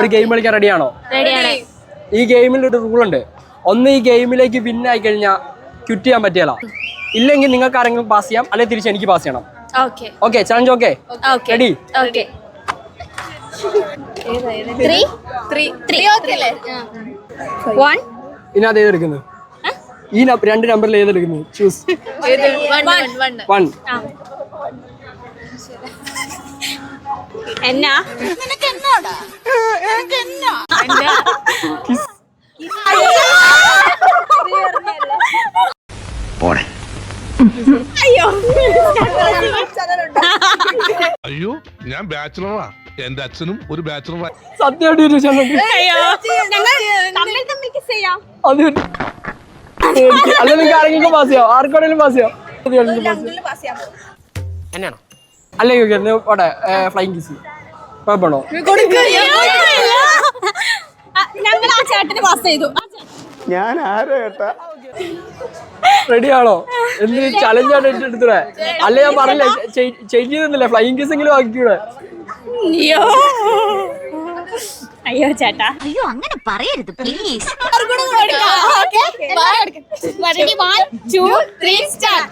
ഒരു ഗെയിം കളിക്കാൻ റെഡിയാണോ? ഈ ഗെയിമിൽ ഒരു റൂൾ ഉണ്ട്. ഒന്ന് ഈ ഗെയിമിലേക്ക് വിൻ ആയി കഴിഞ്ഞാൽ ക്വിറ്റ് ചെയ്യാൻ പറ്റിയല്ല. ഇല്ലെങ്കിൽ നിങ്ങൾക്ക് ആരെങ്കിലും പാസ് ചെയ്യാം, അല്ലെങ്കിൽ തിരിച്ച് എനിക്ക് പാസ് ചെയ്യണം. Okay challenge okay? റെഡി? ഇതിനകത്ത് ഏതെടുക്കുന്നത്? ഈ രണ്ട് നമ്പറിൽ ഏതെടുക്കുന്നത്? ചൂസ്. 1. എന്നാ അയ്യോ ഞാൻ ബാച്ചിലറാ. എന്റെ അച്ഛനും ഒരു ബാച്ചിലറാ. സത്യമായിട്ട് അല്ല, നിങ്ങൾക്ക് ആരെങ്കിലും പാസ് ചെയ്യാം, ആർക്കാണെങ്കിലും പാസ് ചെയ്യാം. എന്നാണോ? അല്ലെങ്കിൽ ഓട്ടെ ഫ്ലൈങ് കിസ് കുഴപ്പമാണോ? ഞങ്ങൾ ആ ചേട്ടന് പാസ് ചെയ്തു. ഞാൻ ആരോ ഏട്ടാ. റെഡിയാണോ? എന്ത് ചലഞ്ചാണ് എടുത്തൂടെ? അല്ല ഞാൻ പറഞ്ഞില്ലേ ചേഞ്ച് ചെയ്യുന്നില്ല, ഫ്ലൈങ് കിസ് എങ്കിലും ആക്കിക്കൂടെ? അയ്യോ ചേട്ടാ, അയ്യോ അങ്ങനെ പറയരുത് പ്ലീസ്. Ready, 1, 2, 3, start.